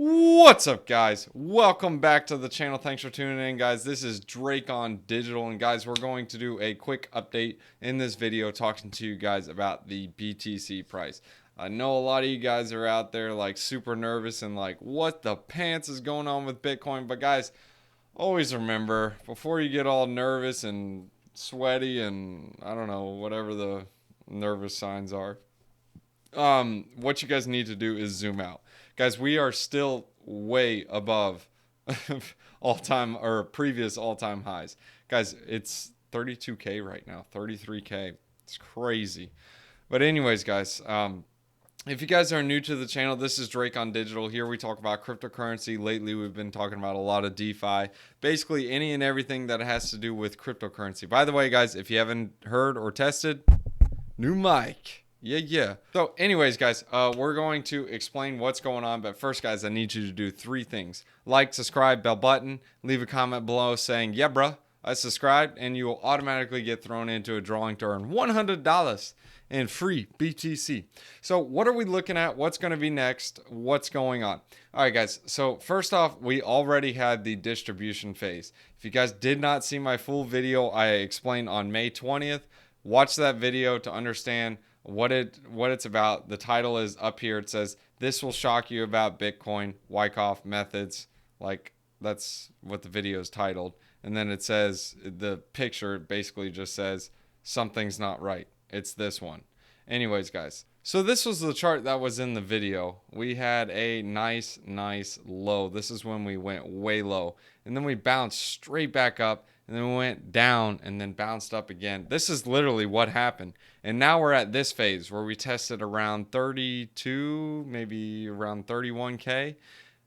What's up, guys? Welcome back to the channel. Thanks for tuning in, guys. This is Drake on Digital, and guys, we're going to do a quick update in this video talking to you guys about the BTC price. I know a lot of you guys are out there like super nervous and like, what the pants is going on with Bitcoin? But guys, always remember, before you get all nervous and sweaty and I don't know, whatever the nervous signs are, what you guys need to do is zoom out. Guys, we are still way above all-time or previous all-time highs. Guys, it's 32K right now, 33K. It's crazy. But anyways, guys, if you guys are new to the channel, this is Drake on Digital. Here we talk about cryptocurrency. Lately, we've been talking about a lot of DeFi, basically any and everything that has to do with cryptocurrency. By the way, guys, if you haven't heard or tested, new mic. Yeah. So anyways, guys, we're going to explain what's going on. But first, guys, I need you to do three things. Like, subscribe, bell button, leave a comment below saying, yeah, bruh, I subscribed, and you will automatically get thrown into a drawing to earn $100 in free BTC. So what are we looking at? What's going to be next? What's going on? All right, guys. So first off, we already had the distribution phase. If you guys did not see my full video, I explained on May 20th. Watch that video to understand what it's about. The title is up here. It says, "This will shock you about Bitcoin, Wyckoff methods." Like, that's what the video is titled. And then it says, the picture basically just says, something's not right. It's this one. Anyways, guys. So this was the chart that was in the video. We had a nice low. This is when we went way low. And then we bounced straight back up. And then we went down and then bounced up again. This is literally what happened. And now we're at this phase where we tested around 32, maybe around 31K.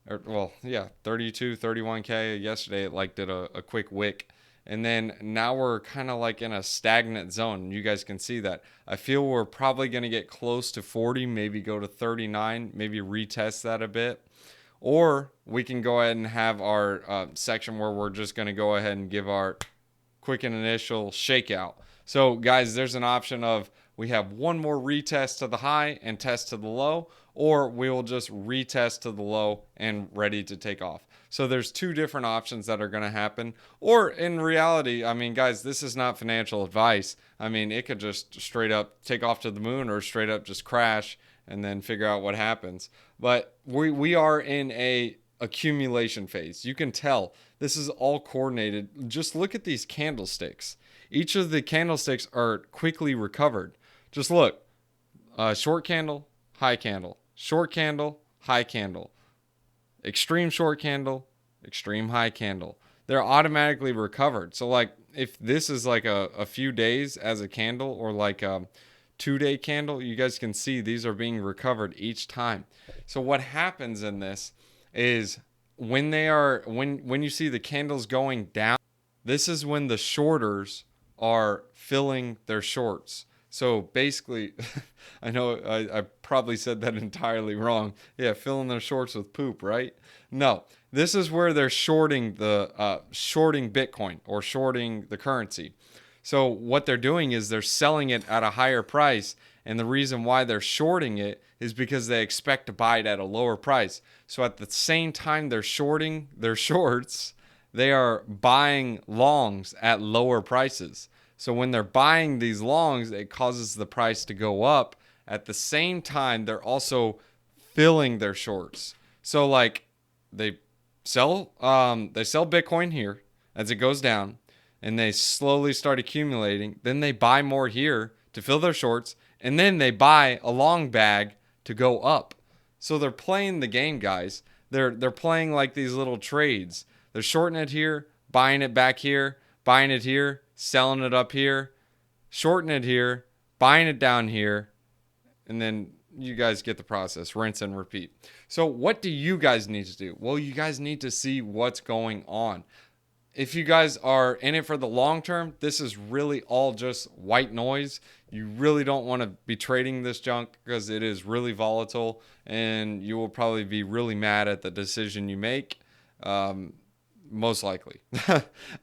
Or, well, yeah, 32, 31K. Yesterday it like did a quick wick. And then now we're kind of like in a stagnant zone. You guys can see that. I feel we're probably going to get close to 40, maybe go to 39, maybe retest that a bit. Or we can go ahead and have our section where we're just going to go ahead and give our quick and initial shakeout. So, guys, there's an option of we have one more retest to the high and test to the low, or we will just retest to the low and ready to take off. So there's two different options that are going to happen. Or in reality, I mean, guys, this is not financial advice. I mean, it could just straight up take off to the moon or straight up just crash and then figure out what happens. But we are in a accumulation phase. You can tell this is all coordinated. Just look at these candlesticks. Each of the candlesticks are quickly recovered. Just look, short candle, high candle, short candle, high candle, extreme short candle, extreme high candle. They're automatically recovered. So like if this is like a few days as a candle or like a 2-day candle, you guys can see these are being recovered each time. So what happens in this is when you see the candles going down, this is when the shorters are filling their shorts. So basically, I know I probably said that entirely wrong. Yeah, filling their shorts with poop, right? No, this is where they're shorting shorting Bitcoin or shorting the currency. So what they're doing is they're selling it at a higher price, and the reason why they're shorting it is because they expect to buy it at a lower price. So at the same time they're shorting their shorts, they are buying longs at lower prices. So when they're buying these longs, it causes the price to go up. At the same time, they're also filling their shorts. So like they sell Bitcoin here as it goes down, and they slowly start accumulating. Then they buy more here to fill their shorts, and then they buy a long bag to go up. So they're playing the game, guys. They're playing like these little trades. They're shorting it here, buying it back here, buying it here, selling it up here, shorting it here, buying it down here, and then you guys get the process. Rinse and repeat. So what do you guys need to do? Well, you guys need to see what's going on. If you guys are in it for the long term, this is really all just white noise. You really don't want to be trading this junk because it is really volatile and you will probably be really mad at the decision you make. Most likely.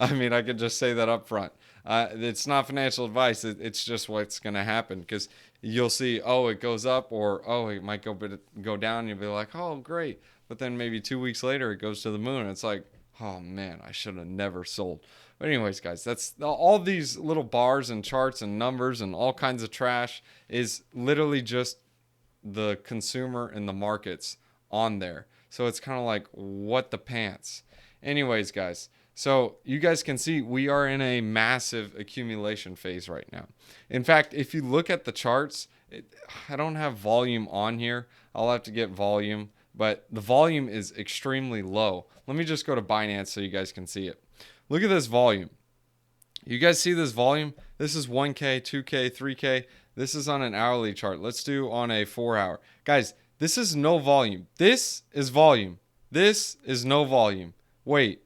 I mean, I could just say that up front. It's not financial advice. It's just what's going to happen because you'll see, oh, it goes up or, oh, it might go down. You'll be like, oh, great. but then maybe 2 weeks later it goes to the moon. It's like, oh man, I should have never sold. But anyways, guys, that's all these little bars and charts and numbers and all kinds of trash is literally just the consumer and the markets on there. So it's kind of like, what the pants. Anyways, guys, so you guys can see we are in a massive accumulation phase right now. In fact, if you look at the charts, I don't have volume on here. I'll have to get volume, but the volume is extremely low. Let me just go to Binance so you guys can see it. Look at this volume. You guys see this volume? This is 1K, 2K, 3K. This is on an hourly chart. Let's do on a 4-hour. Guys, this is no volume. This is volume. This is no volume. Wait.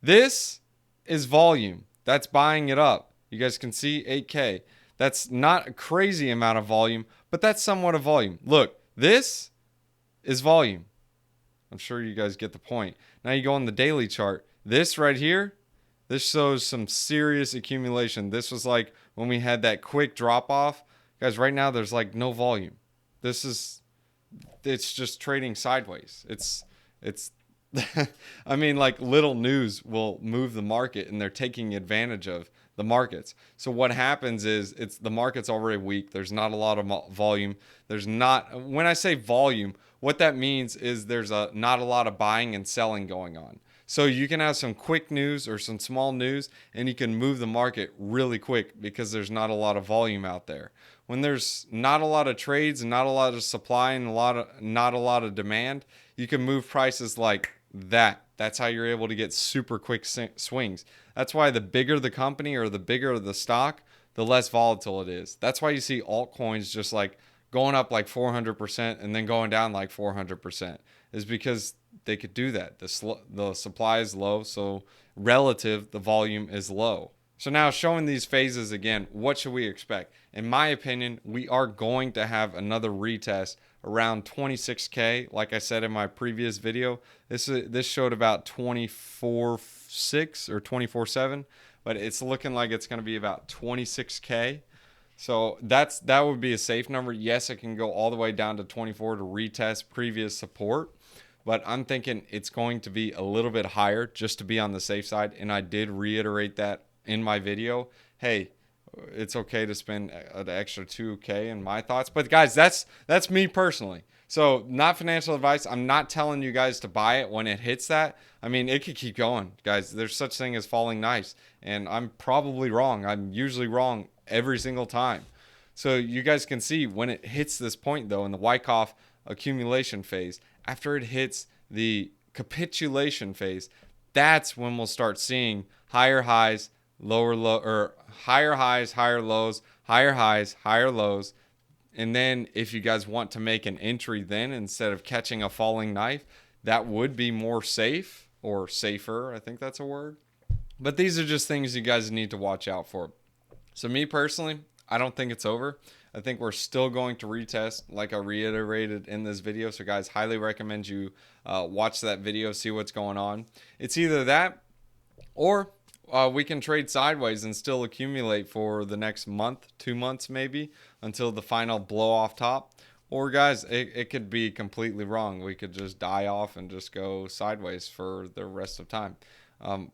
This is volume. That's buying it up. You guys can see 8K. That's not a crazy amount of volume, but that's somewhat of volume. Look, this is volume. I'm sure you guys get the point. Now you go on the daily chart. This right here, this shows some serious accumulation. This was like when we had that quick drop off. Guys, right now there's like no volume. It's just trading sideways. It's I mean, like, little news will move the market, and they're taking advantage of the markets. So what happens is the market's already weak. There's not a lot of volume. When I say volume, what that means is there's not a lot of buying and selling going on. So you can have some quick news or some small news, and you can move the market really quick because there's not a lot of volume out there. When there's not a lot of trades and not a lot of supply and not a lot of demand, you can move prices like that. That's how you're able to get super quick swings. That's why the bigger the company or the bigger the stock, the less volatile it is. That's why you see altcoins just like going up like 400% and then going down like 400%, is because they could do that. The supply is low, so relative, the volume is low. So now showing these phases again, what should we expect? In my opinion, we are going to have another retest around 26K. Like I said in my previous video, this showed about 24.6 or 24.7, but it's looking like it's going to be about 26K. So that would be a safe number. Yes, it can go all the way down to 24 to retest previous support, but I'm thinking it's going to be a little bit higher just to be on the safe side. And I did reiterate that in my video. Hey, it's okay to spend an extra 2K in my thoughts. But guys, that's me personally. So not financial advice. I'm not telling you guys to buy it when it hits that. I mean, it could keep going, guys. There's such thing as falling knives, and I'm probably wrong. I'm usually wrong every single time. So you guys can see when it hits this point though in the Wyckoff accumulation phase, after it hits the capitulation phase, that's when we'll start seeing higher highs, lower low, or higher highs, higher lows, higher highs, higher lows. And then if you guys want to make an entry then instead of catching a falling knife, that would be more safe or safer. I think that's a word. But these are just things you guys need to watch out for. So me personally, I don't think it's over. I think we're still going to retest like I reiterated in this video. So guys, highly recommend you watch that video, see what's going on. It's either that or we can trade sideways and still accumulate for the next month, 2 months maybe, until the final blow off top. Or guys, it could be completely wrong. We could just die off and just go sideways for the rest of time.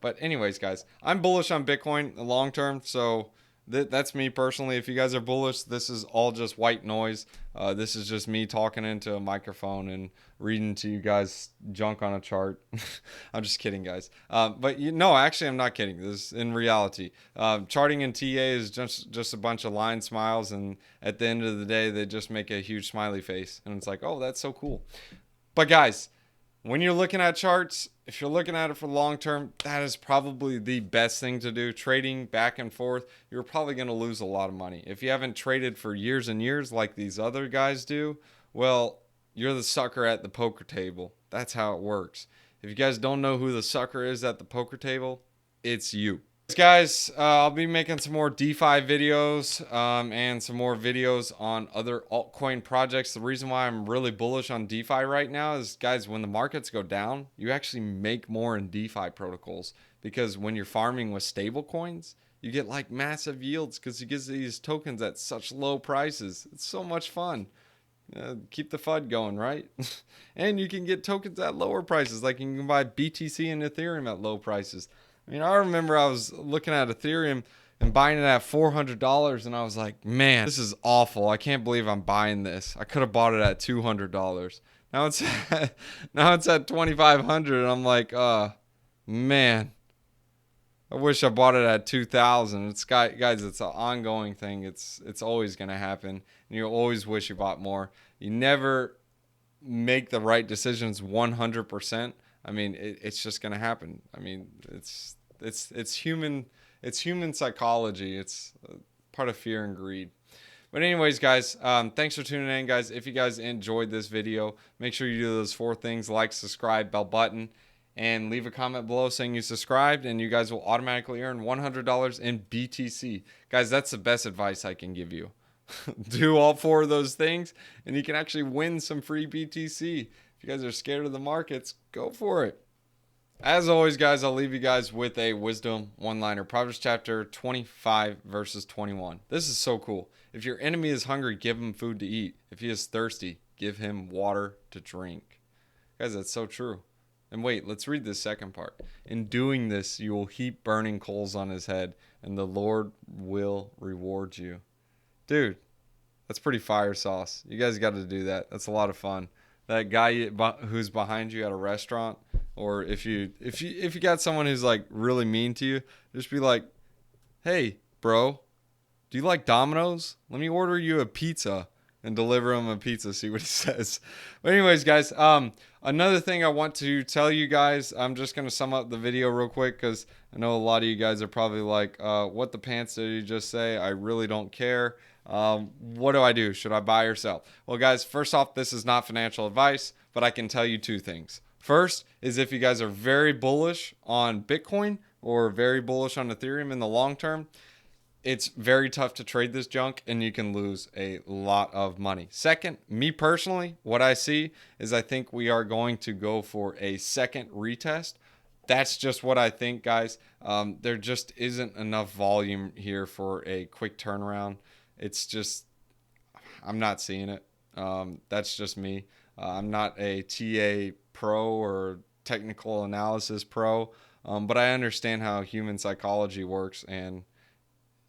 But anyways, guys, I'm bullish on Bitcoin long term. So that's me personally. If you guys are bullish, this is all just white noise. This is just me talking into a microphone and reading to you guys junk on a chart. I'm just kidding, guys. But no, actually, I'm not kidding. This is in reality. Charting in TA is just a bunch of line smiles, and at the end of the day, they just make a huge smiley face, and it's like, oh, that's so cool. But guys, when you're looking at charts, if you're looking at it for long term, that is probably the best thing to do. Trading back and forth, you're probably going to lose a lot of money. If you haven't traded for years and years like these other guys do, well, you're the sucker at the poker table. That's how it works. If you guys don't know who the sucker is at the poker table, it's you. Guys, I'll be making some more DeFi videos and some more videos on other altcoin projects. The reason why I'm really bullish on DeFi right now is, guys, when the markets go down, you actually make more in DeFi protocols, because when you're farming with stable coins, you get like massive yields because you get these tokens at such low prices. It's so much fun. keep the FUD going, right? And you can get tokens at lower prices. Like you can buy BTC and Ethereum at low prices. I mean, I remember I was looking at Ethereum and buying it at $400, and I was like, man, this is awful. I can't believe I'm buying this. I could have bought it at $200. Now it's now it's at $2,500, and I'm like, man, I wish I bought it at 2,000. It's guys, it's an ongoing thing. It's always gonna happen, and you always wish you bought more. You never make the right decisions 100%. I mean, it's just gonna happen. I mean, it's human. It's human psychology. It's part of fear and greed. But anyways, guys, thanks for tuning in, guys. If you guys enjoyed this video, make sure you do those 4 things: like, subscribe, bell button, and leave a comment below saying you subscribed, and you guys will automatically earn $100 in BTC. Guys, that's the best advice I can give you. Do all 4 of those things, and you can actually win some free BTC. If you guys are scared of the markets, go for it. As always, guys, I'll leave you guys with a wisdom one-liner. Proverbs chapter 25, verses 21. This is so cool. If your enemy is hungry, give him food to eat. If he is thirsty, give him water to drink. Guys, that's so true. And wait, let's read this second part. In doing this, you will heap burning coals on his head, and the Lord will reward you. Dude, that's pretty fire sauce. You guys got to do that. That's a lot of fun. That guy who's behind you at a restaurant, or if you got someone who's like really mean to you, just be like, "Hey, bro, do you like Domino's? Let me order you a pizza," and deliver him a pizza. See what he says. But anyways, guys, another thing I want to tell you guys, I'm just gonna sum up the video real quick because I know a lot of you guys are probably like, "What the pants did you just say?" I really don't care. What do I do? Should I buy or sell? Well, guys, first off, this is not financial advice, but I can tell you 2 things. First is if you guys are very bullish on Bitcoin or very bullish on Ethereum in the long term, it's very tough to trade this junk and you can lose a lot of money. Second, me personally, what I see is I think we are going to go for a second retest. That's just what I think, guys. There just isn't enough volume here for a quick turnaround. It's just, I'm not seeing it. That's just me. I'm not a TA pro or technical analysis pro, but I understand how human psychology works, and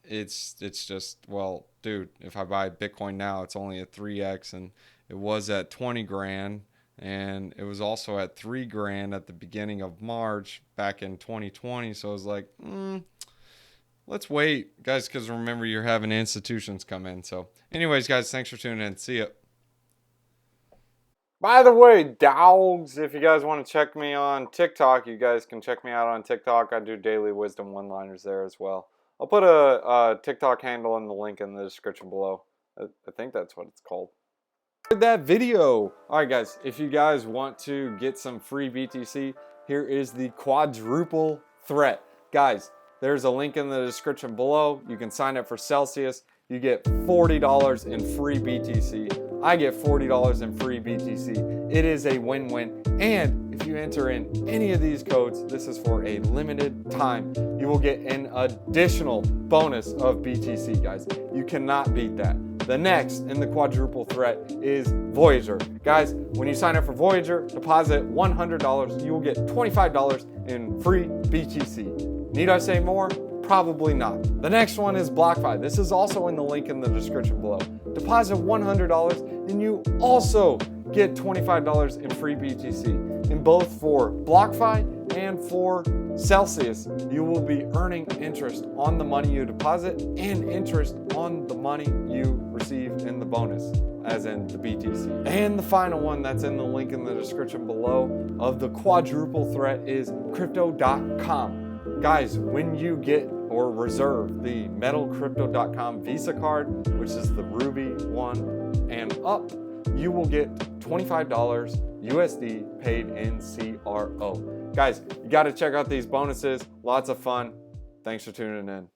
it's just, well, dude, if I buy Bitcoin now, it's only at 3x, and it was at 20 grand, and it was also at 3 grand at the beginning of March back in 2020. So I was like, let's wait, guys, because remember, you're having institutions come in. So anyways, guys, thanks for tuning in. See ya. By the way, dogs, if you guys want to check me on TikTok, you guys can check me out on TikTok. I do daily wisdom one-liners there as well. I'll put a TikTok handle in the link in the description below. I think that's what it's called. That video. All right, guys, if you guys want to get some free BTC, here is the quadruple threat. Guys, there's a link in the description below. You can sign up for Celsius. You get $40 in free BTC. I get $40 in free BTC. It is a win-win. And if you enter in any of these codes, this is for a limited time, you will get an additional bonus of BTC, guys. You cannot beat that. The next in the quadruple threat is Voyager. Guys, when you sign up for Voyager, deposit $100, you will get $25 in free BTC. Need I say more? Probably not. The next one is BlockFi. This is also in the link in the description below. Deposit $100 and you also get $25 in free BTC. In both for BlockFi and for Celsius, you will be earning interest on the money you deposit and interest on the money you receive in the bonus, as in the BTC. And the final one that's in the link in the description below of the quadruple threat is Crypto.com. Guys, when you get or reserve the MetalCrypto.com Visa card, which is the Ruby one and up, you will get $25 USD paid in CRO. Guys, you got to check out these bonuses. Lots of fun. Thanks for tuning in.